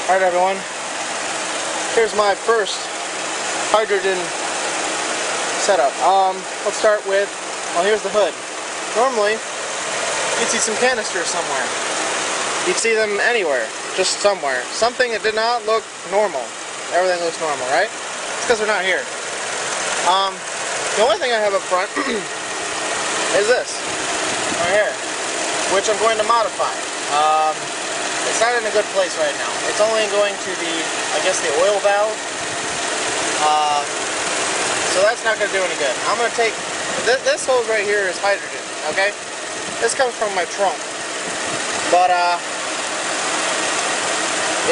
Alright everyone, here's my first hydrogen setup. Let's start with, well, here's the hood. Normally, you'd see some canisters somewhere. You'd see them anywhere, just somewhere. Something that did not look normal. Everything looks normal, right? It's because they're not here. The only thing I have up front is this, right here, which I'm going to modify. It's not in a good place right now. It's only going to the, I guess, the oil valve. So that's not going to do any good. I'm going to take, this hose right here is hydrogen, okay? This comes from my trunk. But,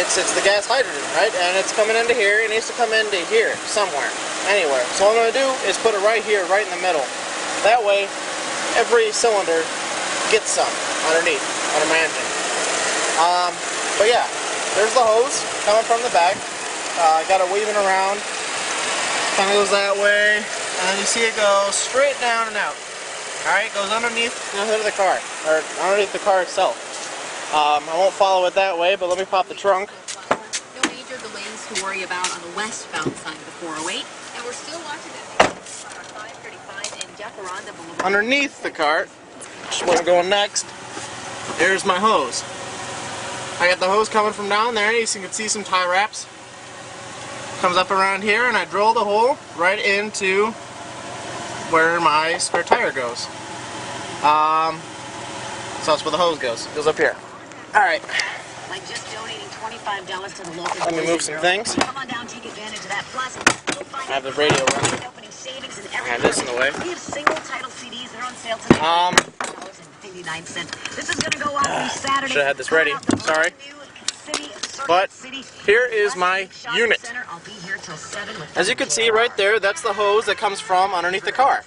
it's the gas hydrogen, right? And it's coming into here. It needs to come into here, somewhere, anywhere. So what I'm going to do is put it right here, right in the middle. That way, every cylinder gets some underneath, under my engine. But yeah, there's the hose coming from the back. I got it weaving around. Kind of goes that way, and then you see it go straight down and out. Alright, it goes underneath the hood of the car, or underneath the car itself. I won't follow it that way, but let me pop the trunk. No major delays to worry about on the westbound side of the 408, and we're still watching that 535 and Jacaranda Boulevard. Underneath the cart, which is where I'm going next, there's my hose. I got the hose coming from down there. You can see some tie wraps. Comes up around here, and I drilled a hole right into where my spare tire goes. So that's where the hose goes. It goes up here. Alright. Like just donating $25 to the local. Let me move some things. Come on down, take advantage of that. Plus, I have the radio running. I have this in the way. We have single title CDs that are on sale today. This is gonna go out Saturday. Should have had this ready. Sorry. But here is my unit. As you can see right there, that's the hose that comes from underneath the car.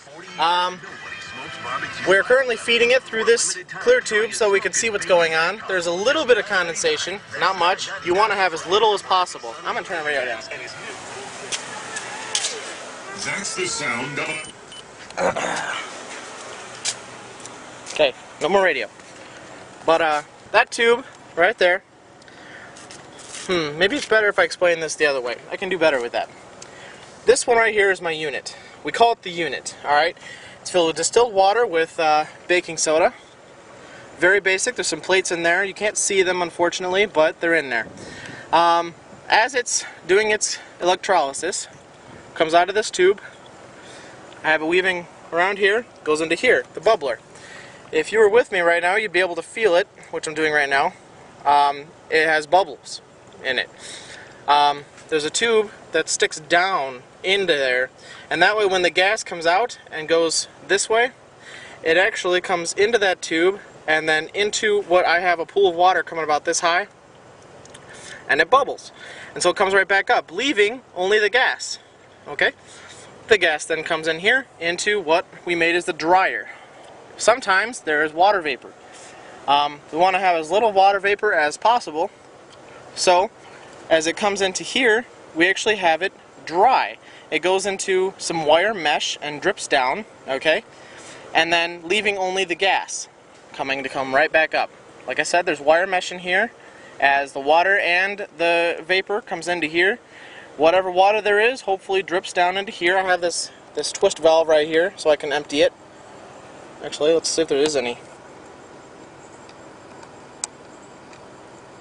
We're currently feeding it through this clear tube so we can see what's going on. There's a little bit of condensation, not much. You want to have as little as possible. I'm going to turn the radio down. That's the sound of... Okay, no more radio. But that tube right there, maybe it's better if I explain this the other way. I can do better with that. This one right here is my unit. We call it the unit, alright? It's filled with distilled water with baking soda. Very basic. There's some plates in there. You can't see them, unfortunately, but they're in there. As it's doing its electrolysis, comes out of this tube. I have a weaving around here, goes into here, the bubbler. If you were with me right now, you'd be able to feel it, which I'm doing right now. It has bubbles in it. There's a tube that sticks down into there, and that way when the gas comes out and goes this way, it actually comes into that tube and then into what I have a pool of water coming about this high, and it bubbles. And so it comes right back up, leaving only the gas. Okay? The gas then comes in here into what we made as the dryer. Sometimes there is water vapor. We want to have as little water vapor as possible, so as it comes into here, we actually have it dry. It goes into some wire mesh and drips down, okay? And then leaving only the gas coming to come right back up. Like I said, there's wire mesh in here. As the water and the vapor comes into here, whatever water there is hopefully drips down into here. I have this twist valve right here so I can empty it. Actually, let's see if there is any.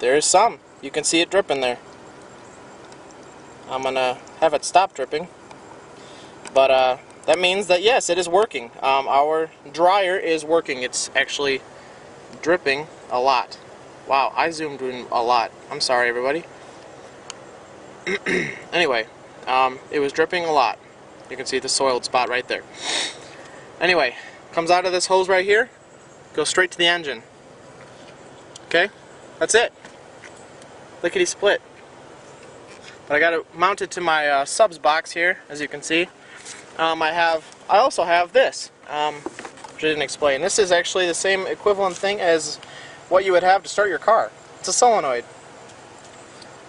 There is some. You can see it dripping there. I'm gonna have it stop dripping, but that means that yes, it is working. Our dryer is working. It's actually dripping a lot. Wow, I zoomed in a lot. I'm sorry, everybody. Anyway, it was dripping a lot. You can see the soiled spot right there. Anyway, comes out of this hose right here, goes straight to the engine. Okay, that's it. Lickety split. But I got it mounted to my subs box here, as you can see. I also have this, which I didn't explain. This is actually the same equivalent thing as what you would have to start your car. It's a solenoid.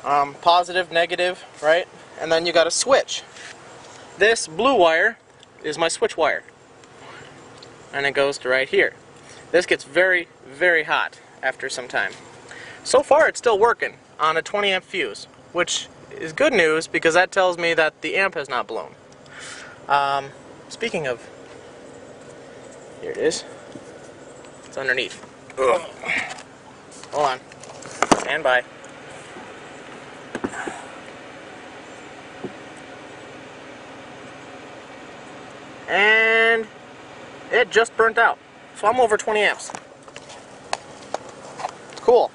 Positive, negative, right? And then you got a switch. This blue wire is my switch wire. And it goes to right here. This gets very, very hot after some time. So far it's still working. on a 20 amp fuse, which is good news because that tells me that the amp has not blown. Speaking of, here it is. It's underneath. Ugh. Hold on. Stand by. And it just burnt out. So I'm over 20 amps. Cool.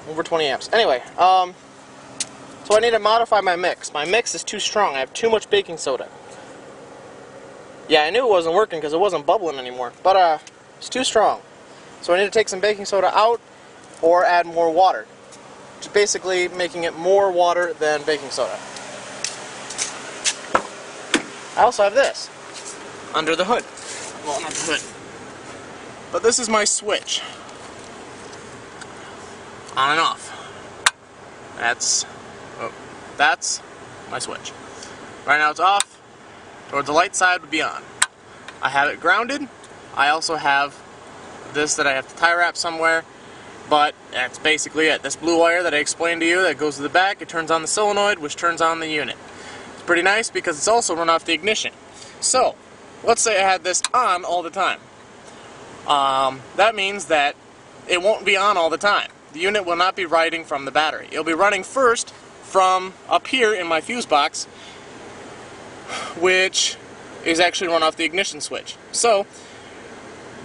Over 20 amps. Anyway, so I need to modify my mix. My mix is too strong. I have too much baking soda. Yeah, I knew it wasn't working because it wasn't bubbling anymore. But it's too strong. So I need to take some baking soda out or add more water. Just basically making it more water than baking soda. I also have this under the hood. Well, not the hood. But this is my switch. On and off. That's my switch. Right now it's off. Towards the light side would be on. I have it grounded. I also have this that I have to tie wrap somewhere. But that's basically it. This blue wire that I explained to you that goes to the back, it turns on the solenoid, which turns on the unit. It's pretty nice because it's also run off the ignition. So, let's say I had this on all the time. That means that it won't be on all the time. The unit will not be writing from the battery. It'll be running first from up here in my fuse box, which is actually run off the ignition switch. So,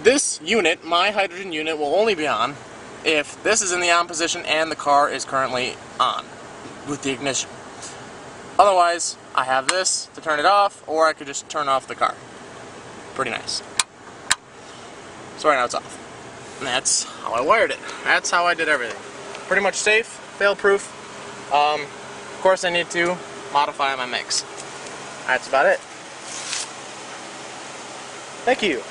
this unit, my hydrogen unit, will only be on if this is in the on position and the car is currently on with the ignition. Otherwise, I have this to turn it off, or I could just turn off the car. Pretty nice. So right now it's off. And that's how I wired it. That's how I did everything. Pretty much safe, fail-proof. Of course I need to modify my mix. That's about it. Thank you.